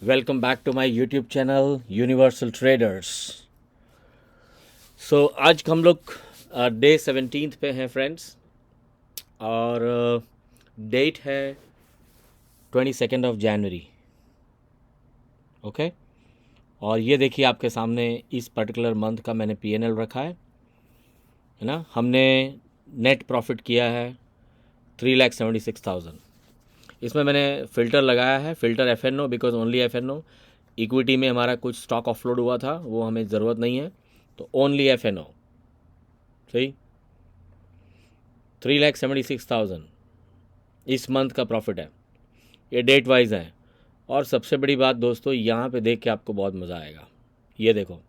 Welcome back to my YouTube channel universal traders. So आज हम लोग डे 17 पे हैं फ्रेंड्स, और डेट है 22 ऑफ जनवरी। ओके, और ये देखिए आपके सामने इस पर्टिकुलर मंथ का मैंने पीएनएल रखा है ना। हमने नेट प्रॉफिट किया है 3,76,000। इसमें मैंने फ़िल्टर लगाया है, filter FNO, because only FNO। Equity में हमारा कुछ स्टॉक ऑफलोड हुआ था, वो हमें ज़रूरत नहीं है, तो ओनली FNO। सही, 3,76,000 इस मंथ का प्रॉफिट है। ये डेट वाइज है। और सबसे बड़ी बात दोस्तों, यहाँ पे देख के आपको बहुत मज़ा आएगा। ये देखो,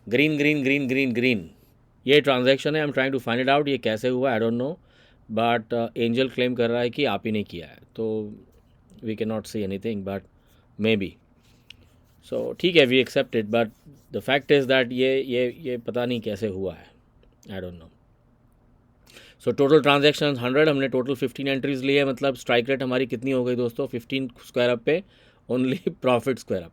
green green green green green, ये ट्रांजैक्शन है। I am trying to find it out ये कैसे हुआ, I don't know, but Angel claim कर रहा है कि आप ही ने किया है, तो we can not see anything, but maybe. So ठीक है, we accept it, but the fact is that ये पता नहीं कैसे हुआ है, I don't know. So total transaction 100, हमने टोटल 15 एंट्रीज ली है। मतलब स्ट्राइक रेट हमारी कितनी हो गई दोस्तों, 15 स्क्वायर अप पे only profit square up,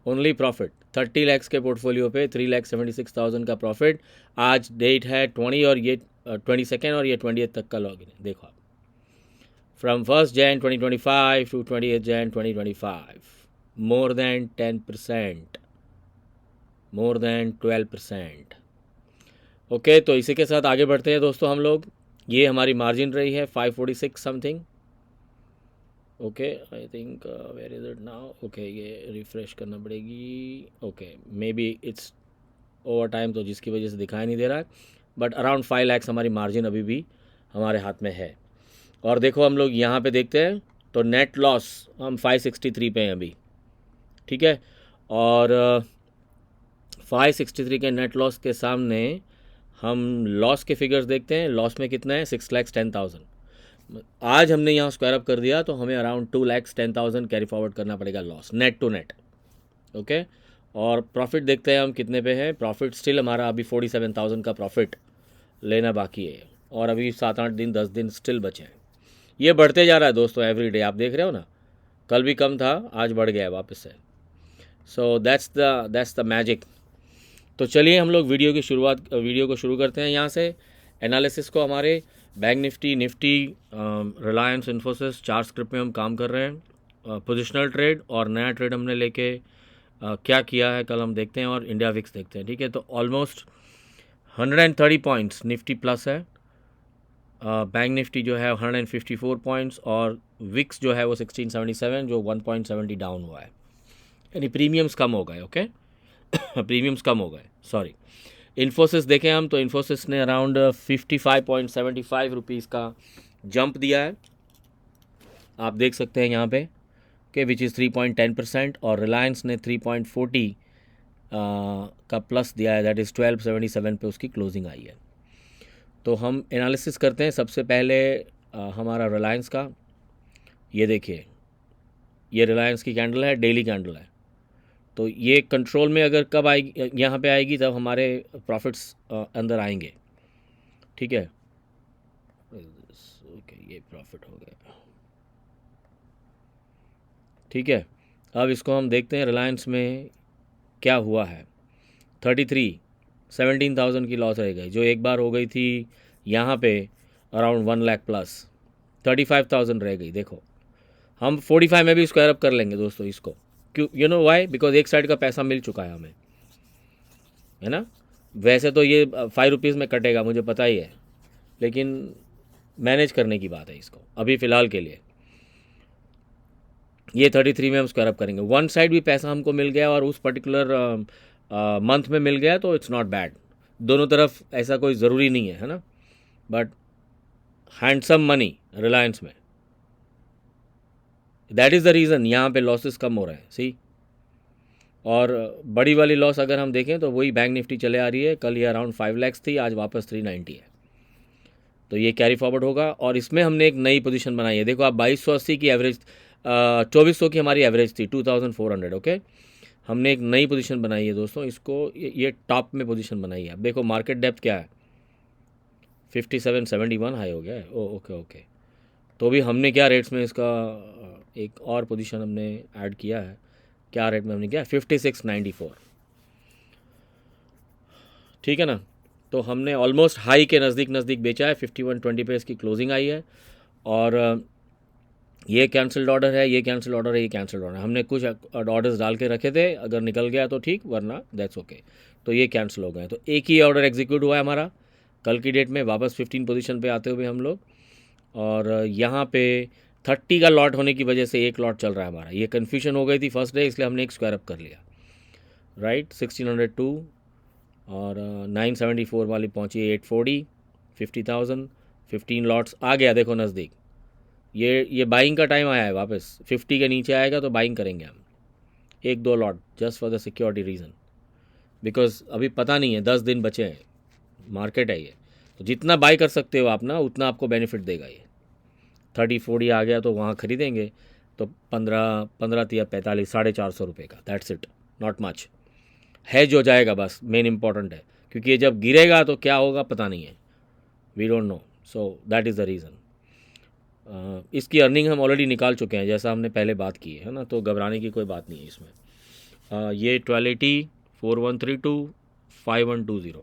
only profit 30 lakhs के पोर्टफोलियो पे 3,76,000 का प्रॉफिट। आज डेट है 20 और ये 22 और ये 20 तक का लॉगिन है। देखो आप, from 1 Jan 2025 to 20 Jan 2025, more than 10%, more than 12%। Okay, तो इसी के साथ आगे बढ़ते हैं दोस्तों हम लोग। ये हमारी मार्जिन रही है 546 something. Okay, I think where is it now. Okay, ये रिफ़्रेश करना पड़ेगी। Okay, maybe it's over time, तो जिसकी वजह से दिखाई नहीं दे रहा है, बट अराउंड 5 लैक्स हमारी मार्जिन अभी भी हमारे हाथ में है। और देखो हम लोग यहाँ पे देखते हैं तो नेट लॉस हम 563 पे हैं अभी, ठीक है। और 563 के नेट लॉस के सामने हम लॉस के फिगर्स देखते हैं। लॉस में कितना है, 6,10,000। आज हमने यहाँ स्क्वायर अप कर दिया तो हमें अराउंड 2,10,000 कैरी फॉरवर्ड करना पड़ेगा loss, net to net. Okay, और प्रॉफिट देखते हैं हम कितने पे है। प्रॉफिट स्टिल हमारा अभी 47,000 का प्रॉफिट लेना बाकी है, और अभी 7-8 दिन 10 दिन स्टिल बचे हैं। ये बढ़ते जा रहा है दोस्तों एवरी डे, आप देख रहे हो ना। कल भी कम था, आज बढ़ गया है वापस से। So that's the magic. तो चलिए हम लोग वीडियो को शुरू करते हैं यहाँ से। एनालिसिस को हमारे bank Nifty, Reliance, Infosys, 4 script में हम काम कर रहे हैं। पोजिशनल ट्रेड और नया ट्रेड हमने लेके क्या किया है कल हम देखते हैं, और इंडिया विक्स देखते हैं, ठीक है। तो ऑलमोस्ट 130 पॉइंट्स निफ्टी प्लस है। बैंक निफ्टी जो है 154 पॉइंट्स, और विक्स जो है वो 1677, जो 1.70 डाउन हुआ है, यानी प्रीमियम्स कम हो गए। ओके प्रीमियम्स कम हो गए, सॉरी। इन्फोसिस देखें हम तो इन्फोसिस ने अराउंड 55.75 रुपीज़ का जंप दिया है, आप देख सकते हैं यहाँ पे, के विच इज़ 3.10%। और रिलायंस ने 3.40 का प्लस दिया है, दैट इज़ 1277 पे उसकी क्लोजिंग आई है। तो हम एनालिसिस करते हैं सबसे पहले हमारा रिलायंस का। ये देखिए, ये रिलायंस की कैंडल है, डेली कैंडल है। तो ये कंट्रोल में अगर कब आएगी, यहाँ पे आएगी, तब हमारे प्रॉफिट्स अंदर आएंगे, ठीक है। ओके, ये प्रॉफिट हो गया, ठीक है। अब इसको हम देखते हैं रिलायंस में क्या हुआ है। 17,000 की लॉस रह गई, जो एक बार हो गई थी यहाँ पे अराउंड 1 लाख प्लस। 35,000 रह गई। देखो, हम 45 में भी स्क्वायर अप कर लेंगे दोस्तों इसको, क्यों, यू नो वाई, बिकॉज एक साइड का पैसा मिल चुका है हमें, है ना। वैसे तो ये 5 रुपीज़ में कटेगा, मुझे पता ही है, लेकिन मैनेज करने की बात है इसको अभी फ़िलहाल के लिए। ये 33 में हम स्क्वायर अप करेंगे। वन साइड भी पैसा हमको मिल गया और उस पर्टिकुलर मंथ में मिल गया, तो इट्स नॉट बैड। दोनों तरफ ऐसा कोई ज़रूरी नहीं है ना, बट हैंडसम मनी रिलायंस में, दैट इज़ द रीज़न यहाँ पे लॉसेस कम हो रहे हैं, सी। और बड़ी वाली लॉस अगर हम देखें तो वही बैंक निफ्टी चले आ रही है। कल ये अराउंड 5 लैक्स थी, आज वापस 390 है, तो ये कैरी फॉरवर्ड होगा। और इसमें हमने एक नई पोजीशन बनाई है। देखो आप, 2280 की एवरेज, 2400 की हमारी एवरेज थी, 2400। ओके, हमने एक नई पोजीशन बनाई है दोस्तों, इसको ये टॉप में पोजीशन बनाई है। अब देखो मार्केट डेप्थ क्या है, 5771 हाई हो गया है। ओ ओके ओके, तो भी हमने क्या रेट्स में इसका एक और पोजीशन हमने ऐड किया है। क्या रेट में हमने किया? 56.94, ठीक है ना। तो हमने ऑलमोस्ट हाई के नज़दीक नज़दीक बेचा है। 51.20 पे इसकी क्लोजिंग आई है। और ये कैंसिल्ड ऑर्डर है, ये कैंसिल्ड ऑर्डर है, ये कैंसिल्ड ऑर्डर है। हमने कुछ ऑर्डर्स डाल के रखे थे, अगर निकल गया तो ठीक, वरना दैट्स ओके। तो ये कैंसिल हो गए। तो एक ही ऑर्डर एग्जीक्यूट हुआ है हमारा कल की डेट में, वापस 15 पोजीशन पे आते हुए हम लोग। और यहाँ पे 30 का लॉट होने की वजह से एक लॉट चल रहा है हमारा। ये कन्फ्यूजन हो गई थी फर्स्ट डे, इसलिए हमने एक स्क्वायर अप कर लिया, राइट। 1602 और 974 वाली पहुँची 840, 50,000, 15 लॉट्स आ गया, देखो नज़दीक। ये बाइंग का टाइम आया है, वापस 50 के नीचे आएगा तो बाइंग करेंगे हम, एक दो lot, just for the security reason, because अभी पता नहीं है, 10 दिन बचे हैं, मार्केट है ये। तो जितना बाई कर सकते हो आप ना, उतना आपको बेनिफिट देगा ये। 30-40 आ गया तो वहाँ ख़रीदेंगे, तो 15 या 45, 450 रुपये का, that's it, not much. Has हो जाएगा बस, मेन इंपॉर्टेंट है, क्योंकि ये जब गिरेगा तो क्या होगा पता नहीं है, we don't know. So that is the reason. इसकी अर्निंग हम ऑलरेडी निकाल चुके हैं, जैसा हमने पहले बात की है ना, तो घबराने की कोई बात नहीं है इसमें। ये 1280, 4132, 5120,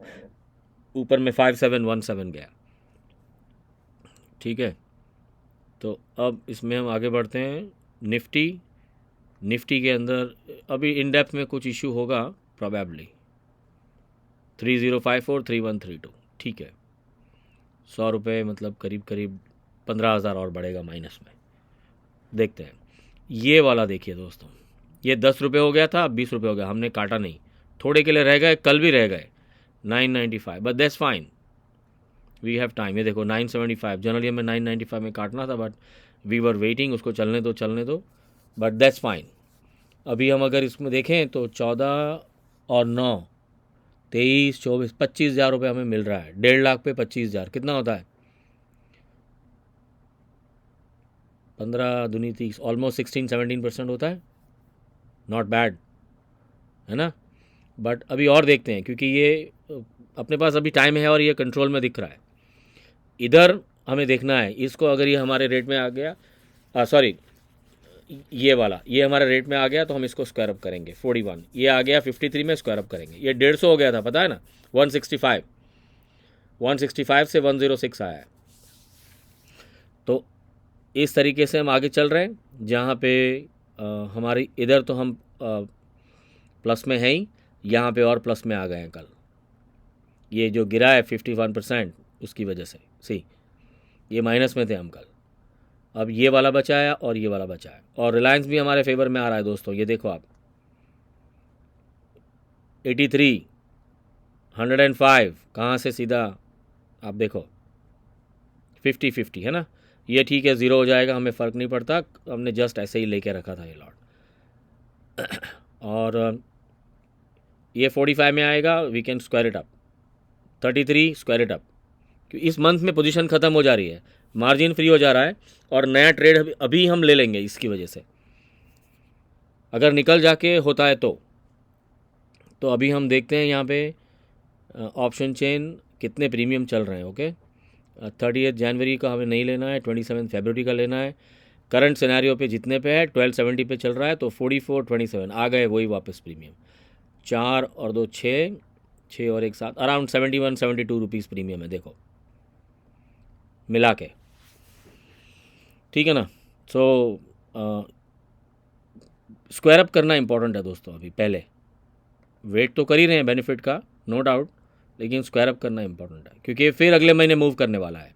ऊपर में 5717 गया, ठीक है। तो अब इसमें हम आगे बढ़ते हैं। निफ्टी के अंदर अभी इन डेप्थ में कुछ इशू होगा प्रोबेबली। 3054, 3132, ठीक है। 100 रुपये मतलब करीब करीब 15,000 और बढ़ेगा माइनस में, देखते हैं। ये वाला देखिए दोस्तों, ये 10 रुपये हो गया था, अब 20 रुपये हो गया, हमने काटा नहीं, थोड़े के लिए रह गए, कल भी रह गए 995, but that's fine, we have time. ये देखो 975, जनरली हमें 995 में काटना था, बट वी वर वेटिंग, उसको चलने दो, बट दैट्स फाइन। अभी हम अगर इसमें देखें तो 14 और 9, 23, 24, 25,000 रुपये हमें मिल रहा है। 1.5 लाख पे 25,000 कितना होता है? 15 दूनी 30, ऑलमोस्ट 16-17% होता है, नॉट बैड, है ना। बट अभी और देखते हैं, क्योंकि ये अपने पास अभी टाइम है और ये कंट्रोल में दिख रहा है। इधर हमें देखना है इसको, अगर ये हमारे रेट में आ गया, सॉरी ये वाला, ये हमारे रेट में आ गया तो हम इसको स्क्वायर अप करेंगे। 41 ये आ गया, 53 में स्क्वायर अप करेंगे। ये 150 हो गया था, पता है ना, 165 से 106 आया है। तो इस तरीके से हम आगे चल रहे हैं, जहाँ पे हमारी इधर तो हम प्लस में हैं ही, यहाँ पे और प्लस में आ गए हैं कल। ये जो गिरा है 51%, उसकी वजह से, सी ये माइनस में थे हम कल। अब ये वाला बचा है और ये वाला बचा है, और रिलायंस भी हमारे फेवर में आ रहा है दोस्तों। ये देखो आप, 83, 105, कहाँ से सीधा आप देखो 50-50, है ना। ये ठीक है, ज़ीरो हो जाएगा, हमें फ़र्क नहीं पड़ता, हमने जस्ट ऐसे ही लेके रखा था ये लॉट। और ये 45 में आएगा, we can square it up, 33 square it up, क्योंकि इस मंथ में पोजीशन ख़त्म हो जा रही है, मार्जिन फ्री हो जा रहा है, और नया ट्रेड अभी हम ले लेंगे इसकी वजह से, अगर निकल जाके होता है तो अभी हम देखते हैं यहाँ पे ऑप्शन चेन कितने प्रीमियम चल रहे हैं। ओके, 30 जनवरी का हमें नहीं लेना है, 27 फरवरी का लेना है। करंट सिनेरियो पे जितने पे है 1270 पे चल रहा है, तो 44.27 आ गए, वही वापस प्रीमियम। 4 और 2 6, 6 और 1 7, अराउंड 71-72 रुपीज़ प्रीमियम है, देखो मिला के, ठीक है ना। सो स्क्वायर अप करना इंपॉर्टेंट है दोस्तों। अभी पहले वेट तो कर ही रहे हैं बेनिफिट का, नो डाउट, लेकिन स्क्वायर अप करना इंपॉर्टेंट है, क्योंकि फिर अगले महीने मूव करने वाला है।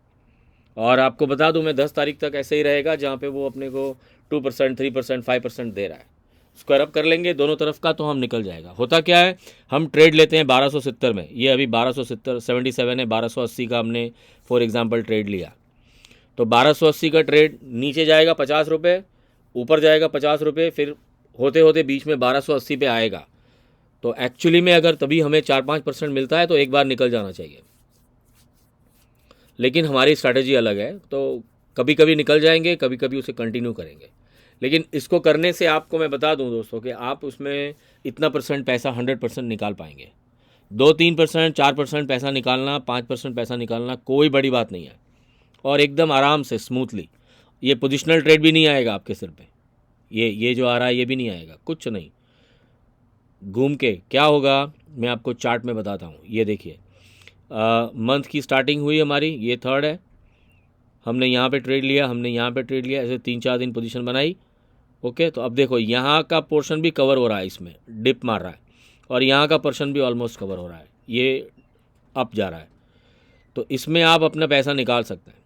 और आपको बता दूं मैं, 10 तारीख तक ऐसे ही रहेगा, जहाँ पे वो अपने को 2%, 3%, 5% दे रहा है। स्क्वायर अप कर लेंगे दोनों तरफ का तो हम निकल जाएगा। होता क्या है, हम ट्रेड लेते हैं 1270 में, ये अभी 1277 है, 1280 का हमने फॉर एग्जांपल ट्रेड लिया, तो 1280 का ट्रेड नीचे जाएगा 50 रुपये, ऊपर जाएगा 50 रुपये, फिर होते होते बीच में 1280 पे आएगा। तो एक्चुअली में अगर तभी हमें 4-5% मिलता है तो एक बार निकल जाना चाहिए, लेकिन हमारी स्ट्रैटेजी अलग है, तो कभी कभी निकल जाएंगे, कभी कभी उसे कंटिन्यू करेंगे। लेकिन इसको करने से आपको मैं बता दूं दोस्तों कि आप उसमें इतना % पैसा 100% निकाल पाएंगे। 2-3%, 4% पैसा निकालना, 5% पैसा निकालना कोई बड़ी बात नहीं है, और एकदम आराम से स्मूथली। ये पोजिशनल ट्रेड भी नहीं आएगा आपके सिर पे, ये जो आ रहा है ये भी नहीं आएगा, कुछ नहीं। घूम के क्या होगा मैं आपको चार्ट में बताता हूँ। ये देखिए मंथ की स्टार्टिंग हुई हमारी, ये 3rd है, हमने यहाँ पे ट्रेड लिया, हमने यहाँ पे ट्रेड लिया, ऐसे 3-4 दिन पोजीशन बनाई। ओके, तो अब देखो यहाँ का पोर्शन भी कवर हो रहा है, इसमें डिप मार रहा है, और यहाँ का पोर्शन भी ऑलमोस्ट कवर हो रहा है, ये अप जा रहा है। तो इसमें आप अपना पैसा निकाल सकते हैं।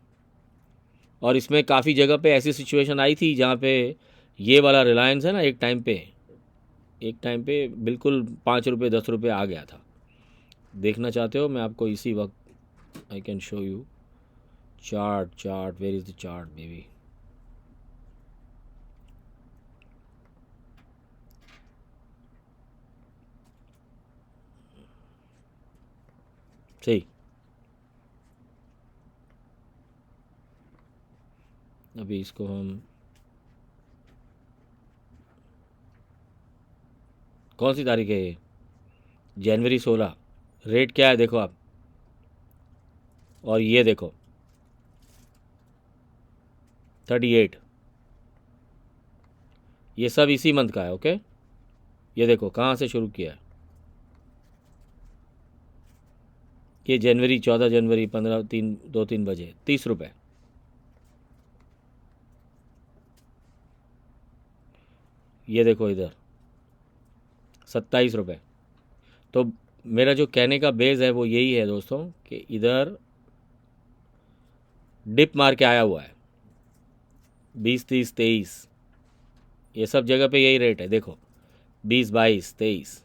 और इसमें काफ़ी जगह पे ऐसी सिचुएशन आई थी जहाँ पे ये वाला रिलायंस है ना, एक टाइम पे बिल्कुल 5 रुपये 10 रुपये आ गया था। देखना चाहते हो मैं आपको इसी वक्त I can show you chart where is the chart baby. सही, अभी इसको हम कौन सी तारीख है ये, जनवरी 16, रेट क्या है देखो आप, और ये देखो 38, ये सब इसी मंथ का है। ओके, ये देखो कहाँ से शुरू किया है, ये जनवरी 14 जनवरी 2-3 बजे 30 रुपये। ये देखो इधर 27 रुपये। तो मेरा जो कहने का बेस है वो यही है दोस्तों कि इधर डिप मार के आया हुआ है 20 30 23, ये सब जगह पे यही रेट है देखो 20 22 23।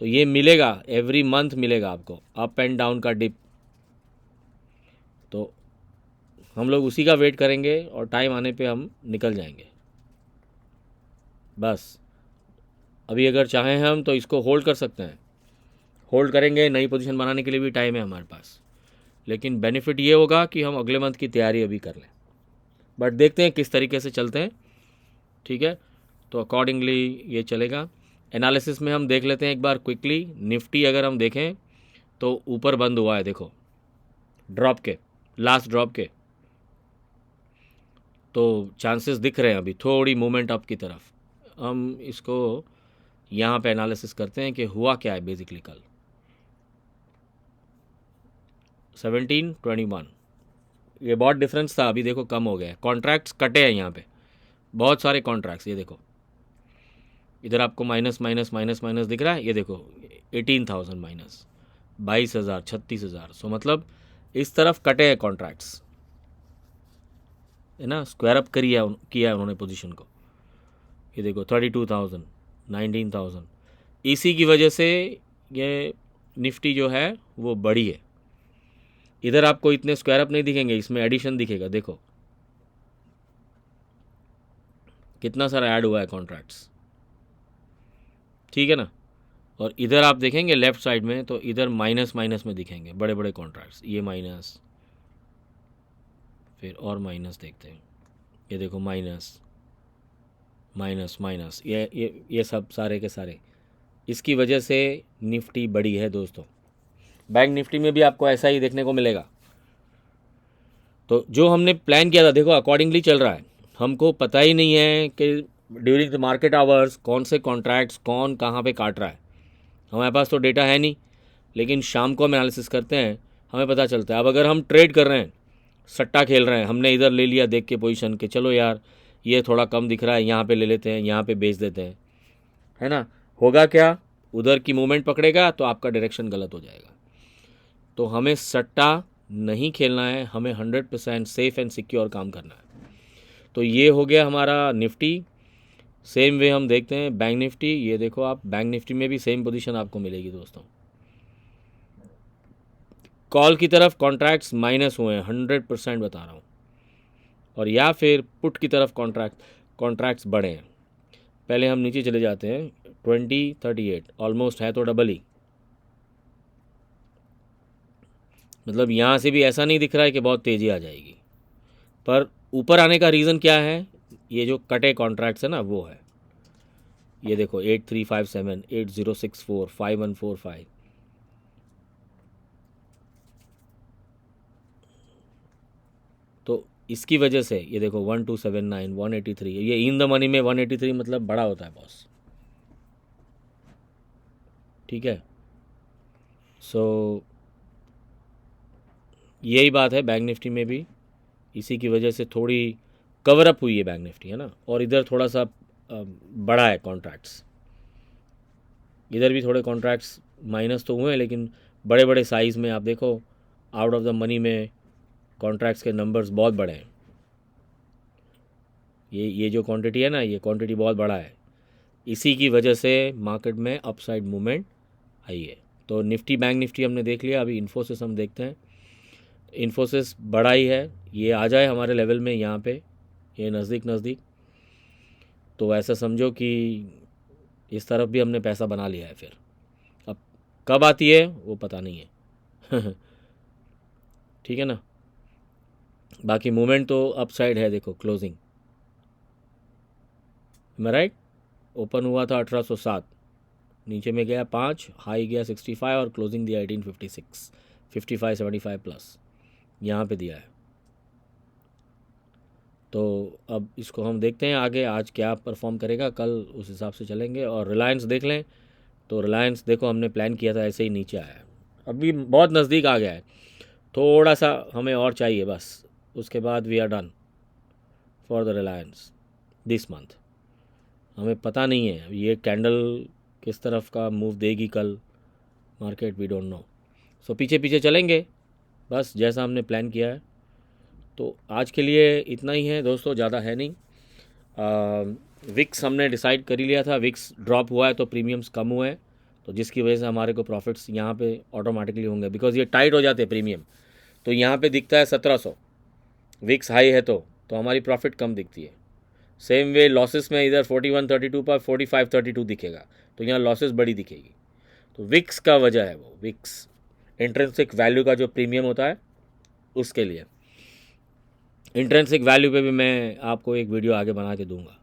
तो ये मिलेगा, एवरी मंथ मिलेगा आपको अप एंड डाउन का डिप। तो हम लोग उसी का वेट करेंगे और टाइम आने पे हम निकल जाएंगे बस। अभी अगर चाहें हम तो इसको होल्ड कर सकते हैं, होल्ड करेंगे, नई पोजीशन बनाने के लिए भी टाइम है हमारे पास। लेकिन बेनिफिट ये होगा कि हम अगले मंथ की तैयारी अभी कर लें, बट देखते हैं किस तरीके से चलते हैं। ठीक है, तो अकॉर्डिंगली ये चलेगा। एनालिसिस में हम देख लेते हैं एक बार क्विकली। निफ्टी अगर हम देखें तो ऊपर बंद हुआ है देखो, ड्रॉप के, लास्ट ड्रॉप के, तो चांसेस दिख रहे हैं अभी थोड़ी मूवमेंट अप की तरफ। हम इसको यहाँ पे एनालिसिस करते हैं कि हुआ क्या है बेसिकली कल। 1721, ये बहुत डिफरेंस था, अभी देखो कम हो गया है, कॉन्ट्रैक्ट्स कटे हैं यहाँ पे, बहुत सारे कॉन्ट्रैक्ट्स। ये देखो इधर आपको माइनस माइनस माइनस माइनस दिख रहा है, ये देखो 18,000 माइनस 22,000 36,000। सो मतलब इस तरफ कटे हैं कॉन्ट्रैक्ट्स, है ना, स्क्वायर अप किया है उन्होंने पोजीशन को। ये देखो 32,000 19,000, इसी की वजह से ये निफ्टी जो है वो बड़ी है। इधर आपको इतने स्क्वायर अप नहीं दिखेंगे, इसमें एडिशन दिखेगा, देखो कितना सारा ऐड हुआ है कॉन्ट्रैक्ट्स। ठीक है ना, और इधर आप देखेंगे लेफ्ट साइड में तो इधर माइनस माइनस में दिखेंगे बड़े बड़े कॉन्ट्रैक्ट्स, ये माइनस, फिर और माइनस देखते हैं, ये देखो माइनस माइनस माइनस, ये सब सारे के सारे, इसकी वजह से निफ्टी बड़ी है दोस्तों। बैंक निफ्टी में भी आपको ऐसा ही देखने को मिलेगा। तो जो हमने प्लान किया था देखो अकॉर्डिंगली चल रहा है। हमको पता ही नहीं है कि ड्यूरिंग द मार्केट आवर्स कौन से कॉन्ट्रैक्ट्स कौन कहाँ पे काट रहा है, हमारे पास तो डेटा है नहीं। लेकिन शाम को हम एनालिसिस करते हैं, हमें पता चलता है। अब अगर हम ट्रेड कर रहे हैं, सट्टा खेल रहे हैं, हमने इधर ले लिया देख के पोजीशन के, चलो यार ये थोड़ा कम दिख रहा है, यहाँ पे ले लेते हैं, यहाँ पे बेच देते हैं, है ना, होगा क्या, उधर की मूवमेंट पकड़ेगा तो आपका डायरेक्शन गलत हो जाएगा। तो हमें सट्टा नहीं खेलना है, हमें 100% सेफ़ एंड सिक्योर काम करना है। तो ये हो गया हमारा निफ्टी। सेम वे हम देखते हैं बैंक निफ्टी। ये देखो आप, बैंक निफ्टी में भी सेम पोजीशन आपको मिलेगी दोस्तों। कॉल की तरफ कॉन्ट्रैक्ट्स माइनस हुए हैं, 100% बता रहा हूँ, और या फिर पुट की तरफ कॉन्ट्रैक्ट्स बढ़े हैं। पहले हम नीचे चले जाते हैं, 2038 ऑलमोस्ट है तो डबल ही, मतलब यहाँ से भी ऐसा नहीं दिख रहा है कि बहुत तेज़ी आ जाएगी। पर ऊपर आने का रीज़न क्या है, ये जो कटे कॉन्ट्रैक्ट्स है ना वो है। ये देखो 8357 8064 5145, तो इसकी वजह से ये देखो 1279 183, ये इन द मनी में 183 मतलब बड़ा होता है बॉस, ठीक है। सो यही बात है बैंक निफ्टी में भी, इसी की वजह से थोड़ी कवर अप हुई है बैंक निफ्टी, है ना। और इधर थोड़ा सा बड़ा है कॉन्ट्रैक्ट्स, इधर भी थोड़े कॉन्ट्रैक्ट्स माइनस तो हुए हैं, लेकिन बड़े बड़े साइज़ में आप देखो आउट ऑफ द मनी में कॉन्ट्रैक्ट्स के नंबर्स बहुत बड़े हैं। ये जो क्वांटिटी है ना, ये क्वांटिटी बहुत बड़ा है, इसी की वजह से मार्केट में अपसाइड मूवमेंट आई है। तो निफ्टी बैंक निफ्टी हमने देख लिया, अभी इन्फोसिस हम देखते हैं। इन्फोसिस बड़ा ही है, ये आ जाए हमारे लेवल में यहाँ पे, ये नज़दीक, तो ऐसा समझो कि इस तरफ भी हमने पैसा बना लिया है। फिर अब कब आती है वो पता नहीं है ठीक है ना। बाकी मूवमेंट तो अपसाइड है, देखो क्लोजिंग में, राइट। ओपन हुआ था 1807, नीचे में गया 5, हाई गया 65 और क्लोजिंग दिया 1856, 55 75 प्लस यहाँ पे दिया है। तो अब इसको हम देखते हैं आगे आज क्या परफॉर्म करेगा, कल उस हिसाब से चलेंगे। और रिलायंस देख लें, तो रिलायंस देखो हमने प्लान किया था ऐसे ही नीचे आया है, अभी बहुत नज़दीक आ गया है, थोड़ा सा हमें और चाहिए बस, उसके बाद we are done for the Reliance this month. हमें पता नहीं है ये कैंडल किस तरफ का मूव देगी कल मार्केट, वी डोंट नो। सो पीछे पीछे चलेंगे बस, जैसा हमने प्लान किया है। तो आज के लिए इतना ही है दोस्तों, ज़्यादा है नहीं। विक्स हमने डिसाइड कर ही लिया था, विक्स ड्रॉप हुआ है तो प्रीमियम्स कम हुए हैं, तो जिसकी वजह से हमारे को प्रॉफिट्स यहाँ पे ऑटोमेटिकली होंगे, बिकॉज ये टाइट हो जाते हैं प्रीमियम। तो यहाँ पे दिखता है 1700, विक्स हाई है तो हमारी प्रॉफिट कम दिखती है। सेम वे लॉसेस में इधर 4132 पर 4532 दिखेगा, तो यहाँ लॉसेस बड़ी दिखेगी। तो विक्स का वजह है वो, विक्स इंट्रिंसिक वैल्यू का जो प्रीमियम होता है उसके लिए। इंट्रिंसिक वैल्यू पे भी मैं आपको एक वीडियो आगे बना के दूंगा।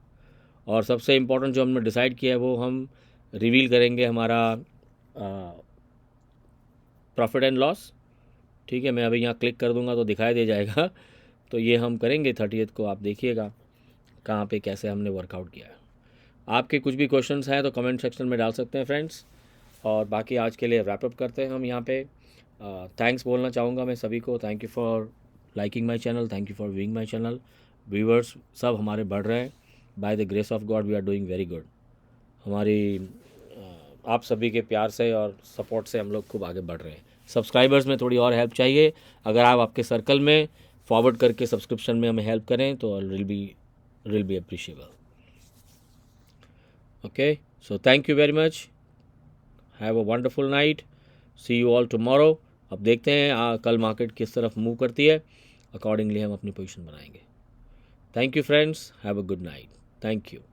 और सबसे इम्पोर्टेंट जो हमने डिसाइड किया है वो हम रिवील करेंगे हमारा प्रॉफिट एंड लॉस, ठीक है। मैं अभी यहाँ क्लिक कर दूंगा तो दिखाई दे जाएगा तो ये हम करेंगे 30th को, आप देखिएगा कहाँ पे कैसे हमने वर्कआउट किया है। आपके कुछ भी क्वेश्चंस हैं तो कमेंट सेक्शन में डाल सकते हैं फ्रेंड्स। और बाकी आज के लिए रैपअप करते हैं हम यहाँ पे। थैंक्स बोलना चाहूँगा मैं सभी को, thank you for liking my channel, thank you for viewing my channel. Viewers सब हमारे बढ़ रहे हैं, by the grace of God we are doing very good. हमारी आप सभी के प्यार से और सपोर्ट से हम लोग खूब आगे बढ़ रहे हैं। सब्सक्राइबर्स में थोड़ी और हेल्प चाहिए, अगर आप आपके सर्कल में फॉरवर्ड करके सब्सक्रिप्शन में हमें हेल्प करें तो will be appreciable. Okay, so thank you very much, have a wonderful night, see you all tomorrow. अब देखते हैं कल मार्केट किस तरफ मूव करती है, अकॉर्डिंगली हम अपनी पोजीशन बनाएंगे। Thank you friends, have a good night, thank you.